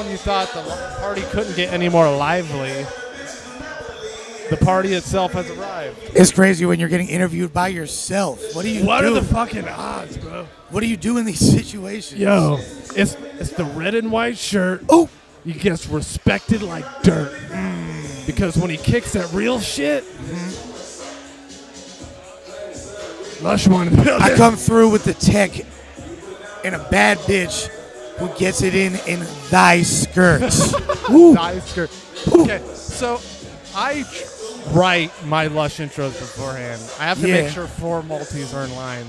when you thought the party couldn't get any more lively, the party itself has arrived. It's crazy when you're getting interviewed by yourself. What do you do? What are the fucking odds, bro? What do you do in these situations? Yo, it's the red and white shirt. Oh, He gets respected like dirt. Because when he kicks that real shit, Lush one in the building. I come through with the tech and a bad bitch who gets it in thy skirts. Thy skirt. Okay, so I write my Lush intros beforehand. I have to make sure 4 multis are in line.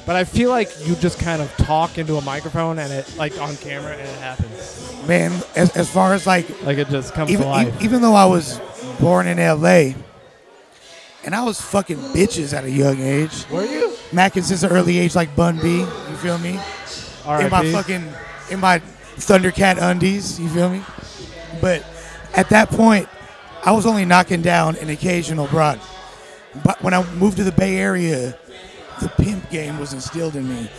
But I feel like you just kind of talk into a microphone and it, like on camera, and it happens. Man, as far as like it just comes to life. Even though I was born in LA, and I was fucking bitches at a young age. Were you? Macking since an early age, like Bun B. You feel me? In my Thundercat undies. You feel me? But at that point, I was only knocking down an occasional broad. But when I moved to the Bay Area, the pimp game was instilled in me.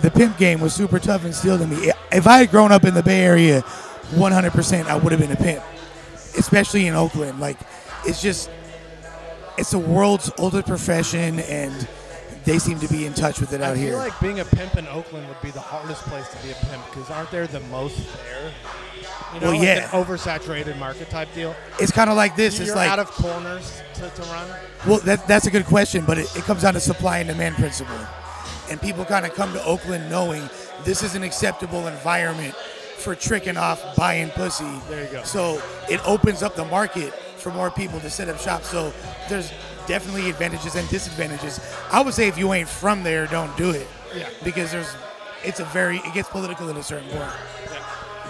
The pimp game was super tough instilled in me. If I had grown up in the Bay Area, 100% I would have been a pimp. Especially in Oakland. Like, it's the world's oldest profession, and they seem to be in touch with it out here. I feel like being a pimp in Oakland would be the hardest place to be a pimp, because aren't there the most there? You know, well, like an oversaturated market type deal. It's kind of like this. You're it's like out of corners to run. Well, that's a good question, but it comes down to supply and demand principle. And people kind of come to Oakland knowing this is an acceptable environment for tricking off buying pussy. There you go. So it opens up the market for more people to set up shop. So there's definitely advantages and disadvantages. I would say if you ain't from there, don't do it. Yeah. Because it gets political at a certain point. Yeah.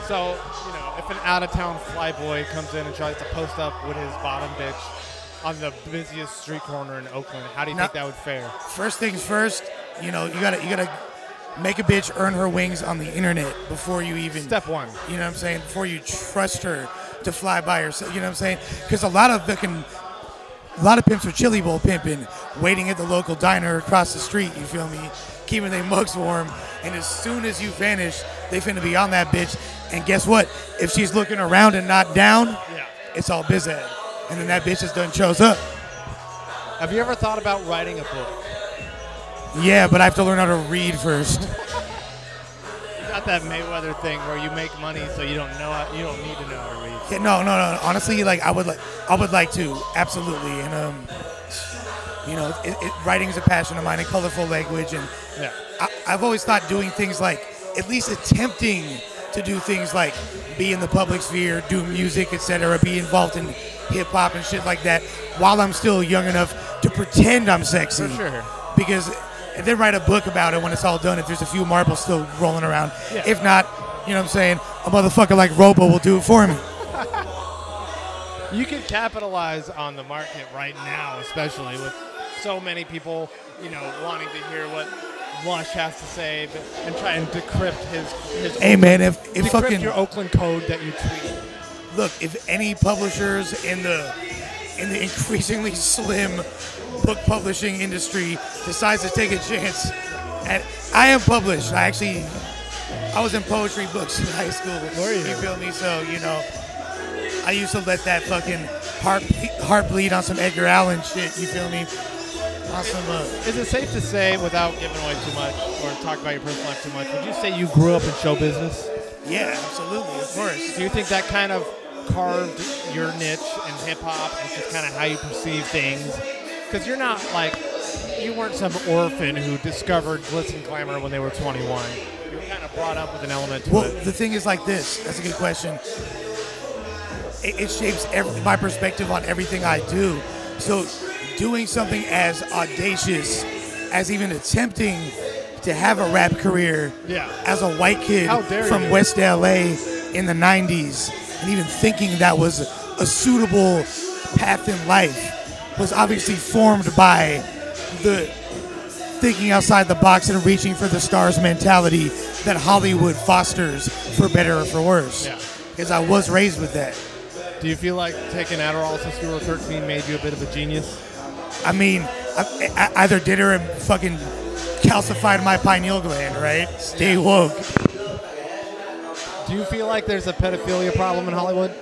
So, you know, if an out-of-town flyboy comes in and tries to post up with his bottom bitch on the busiest street corner in Oakland, how do you think that would fare? First things first, you know, you gotta make a bitch earn her wings on the internet before you even step one. You know what I'm saying? Before you trust her to fly by herself. You know what I'm saying? Because a lot of pimps are chili bowl pimping, waiting at the local diner across the street. You feel me? Keeping their mugs warm, and as soon as you vanish, they finna be on that bitch. And guess what? If she's looking around and not down, it's all biz ad. And then that bitch just done shows up. Have you ever thought about writing a book? Yeah, but I have to learn how to read first. You got that Mayweather thing where you make money so you don't need to know how to read. Yeah, no. Honestly, like I would like to, absolutely. And you know, writing is a passion of mine, and colorful language, and I've always thought doing things like, at least attempting to do things like be in the public sphere, do music, etc., be involved in hip hop and shit like that, while I'm still young enough to pretend I'm sexy. For sure. Because and then write a book about it when it's all done, if there's a few marbles still rolling around. Yeah. If not, you know what I'm saying, a motherfucker like Robo will do it for me. You can capitalize on the market right now, especially with so many people, you know, wanting to hear what Lush has to say, and try and decrypt his hey man, if decrypt fucking your Oakland code that you tweet. Look, if any publishers in the increasingly slim book publishing industry decides to take a chance, and I am published. I was in poetry books in high school. Were you? You feel me? So, you know, I used to let that fucking heart bleed on some Edgar Allan shit. You feel me? Awesome. Is it safe to say, without giving away too much or talk about your personal life too much, would you say you grew up in show business? Yeah, absolutely, of course. Do you think that kind of carved your niche in hip-hop and just kind of how you perceive things? Because you're not like, you weren't some orphan who discovered glitz and glamour when they were 21. You were kind of brought up with an element to it. Well, the thing is like this. That's a good question. It shapes my perspective on everything I do. So doing something as audacious as even attempting to have a rap career as a white kid from West LA in the 90s, and even thinking that was a suitable path in life, was obviously formed by the thinking outside the box and reaching for the stars mentality that Hollywood fosters, for better or for worse. Because I was raised with that. Do you feel like taking Adderall since you were 13 made you a bit of a genius? I mean, I either did or fucking calcified my pineal gland, right? Stay woke. Do you feel like there's a pedophilia problem in Hollywood?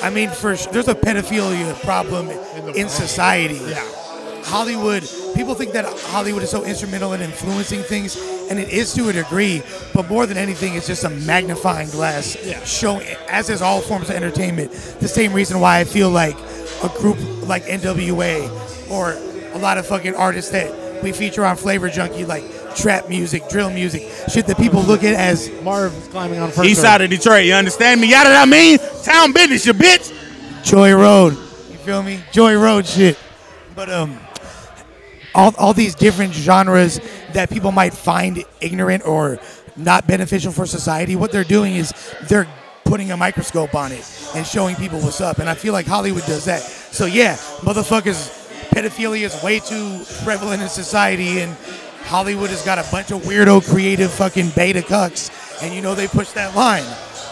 I mean, there's a pedophilia problem in society. Yeah. Hollywood, people think that Hollywood is so instrumental in influencing things, and it is to a degree, but more than anything, it's just a magnifying glass showing, as is all forms of entertainment. The same reason why I feel like a group like NWA or a lot of fucking artists that we feature on Flavor Junkie, like trap music, drill music, shit that people look at as MARV is climbing on first. East side of Detroit, you understand me? Yada I mean? Town business, you bitch. Joy Road, you feel me? Joy Road shit. But all these different genres that people might find ignorant or not beneficial for society, what they're doing is they're putting a microscope on it and showing people what's up. And I feel like Hollywood does that. So yeah, motherfuckers, pedophilia is way too prevalent in society, and Hollywood has got a bunch of weirdo creative fucking beta cucks, and you know they push that line.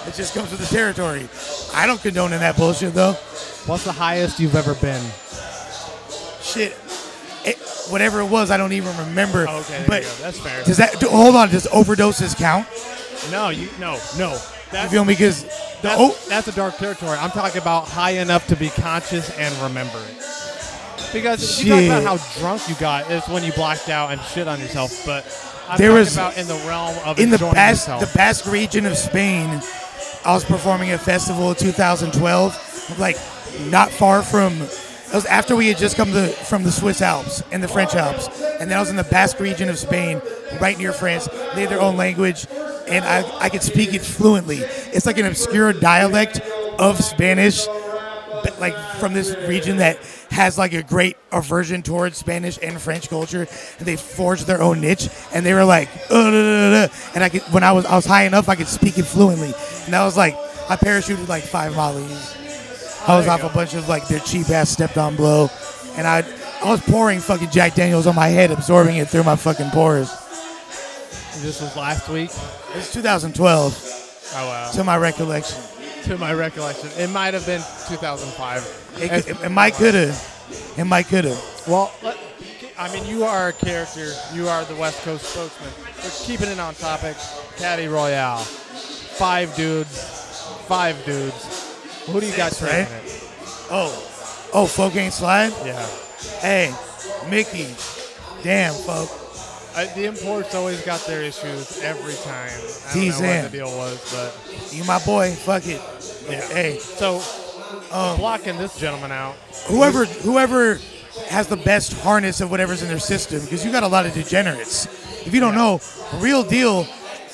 It just comes with the territory. I don't condone in that bullshit though. What's the highest you've ever been? Shit. Whatever it was, I don't even remember. Oh, okay, but that's fair. Hold on, does overdoses count? No. You feel me? Because that's a dark territory. I'm talking about high enough to be conscious and remember it. Because if you talk about how drunk you got, it's when you blacked out and shit on yourself. But I'm talking about in the realm of enjoying yourself. The Basque region of Spain, I was performing at a festival in 2012, like not far from. It was after we had just come from the Swiss Alps and the French Alps. And then I was in the Basque region of Spain, right near France. They had their own language, and I could speak it fluently. It's like an obscure dialect of Spanish, but like from this region that has like a great aversion towards Spanish and French culture. And they forged their own niche, and they were like, and I could, when I was high enough, I could speak it fluently. And I was like, I parachuted like 5 Mollies. I was off a bunch of like their cheap ass stepped on blow, and I was pouring fucking Jack Daniels on my head, absorbing it through my fucking pores. This was last week? It's 2012. Oh wow. To my recollection. It might have been 2005. It might could have. It might could have. Well, I mean, you are a character. You are the West Coast spokesman. But keeping it on topic, Caddy Royale. 5 dudes. Who do you got taking it? Oh, Folk Ain't Slide? Yeah. Hey, Mickey. Damn, Folk. The imports always got their issues every time. I don't know what the deal was, but... You my boy, fuck it. Yeah. Hey. So, blocking this gentleman out. Whoever has the best harness of whatever's in their system, because you got a lot of degenerates. If you don't know, Real Deal...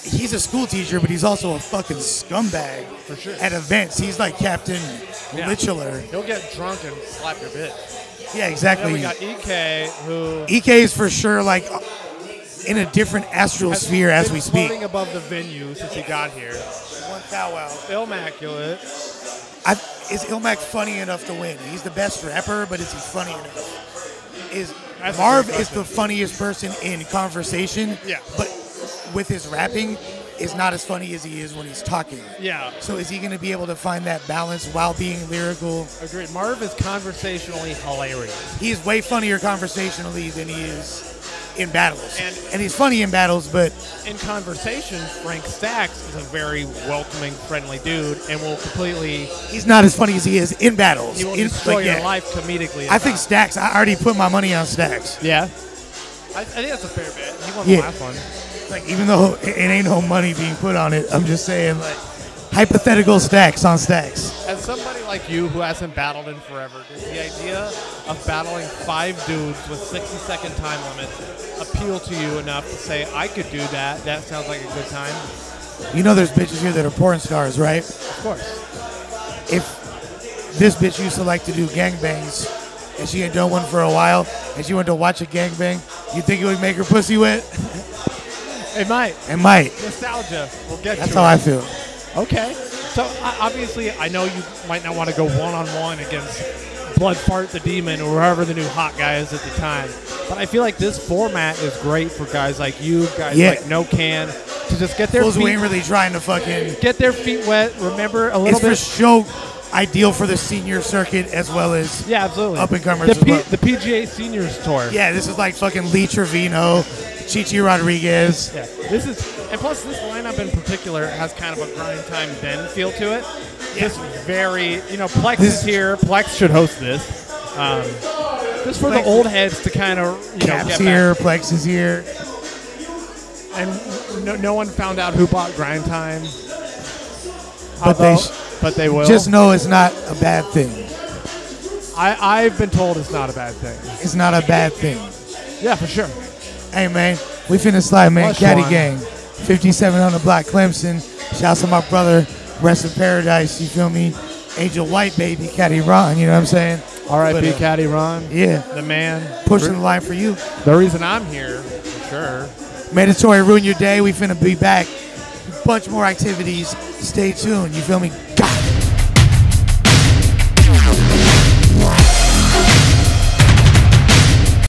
He's a school teacher, but he's also a fucking scumbag. For sure. At events. He's like Captain Littler. He'll get drunk and slap your bitch. Yeah, exactly. And then we got EK, who... EK is for sure like in a different astral sphere as we speak. Floating above the venue since he got here. One cow wow. Illmaculate. Is ILLMAC funny enough to win? He's the best rapper, but is he funny enough? Marv is the funniest person in conversation. Yeah. But with his rapping, is not as funny as he is when he's talking. Yeah. So is he going to be able to find that balance while being lyrical? Agreed. Marv is conversationally hilarious. He is way funnier conversationally than he is in battles. And he's funny in battles, but... In conversation, Frank Stacks is a very welcoming, friendly dude and will completely... He's not as funny as he is in battles. He will destroy your life comedically. I think Stacks, I already put my money on Stacks. Yeah? I think that's a fair bet. He won the last one. Like, even though it ain't no money being put on it, I'm just saying, like, hypothetical Stacks on Stacks. As somebody like you who hasn't battled in forever, does the idea of battling 5 dudes with 60-second time limits appeal to you enough to say, I could do that? That sounds like a good time. You know there's bitches here that are porn stars, right? Of course. If this bitch used to like to do gangbangs and she ain't done one for a while and she went to watch a gangbang, you think it would make her pussy wet? It might. It might. Nostalgia will get you. That's how I feel. Okay. So, obviously, I know you might not want to go one-on-one against Bloodfart the Demon or whoever the new hot guy is at the time. But I feel like this format is great for guys like you, guys like No Can, to just get their feet... Those ain't really trying to fucking... Get their feet wet, remember a little bit... It's for show ideal for the senior circuit as well as absolutely. Up-and-comers as well. The PGA Seniors Tour. Yeah, this is like fucking Lee Trevino, Chichi Rodriguez. Yeah, this is, and plus this lineup in particular has kind of a grind time Ben feel to it. Yeah. This very, you know, Plex is here. Plex should host this. Just for the old heads to kind of, you know, Cap's get here, back. Plex is here. And no one found out who bought grind time. But But they will. just know it's not a bad thing. I've been told it's not a bad thing. It's not a bad thing. Yeah, for sure. Hey, man, we finna slide, man. Lush Caddy one. Gang. 57 on the block, Clemson. Shouts to my brother, Rest in Paradise, you feel me? Angel White, baby, Caddy Ron, you know what I'm saying? R.I.P. Caddy Ron. Yeah. The man. Pushing the line for you. The reason I'm here, for sure. Mandatory Ruin Your Day. We finna be back. Bunch more activities. Stay tuned. You feel me?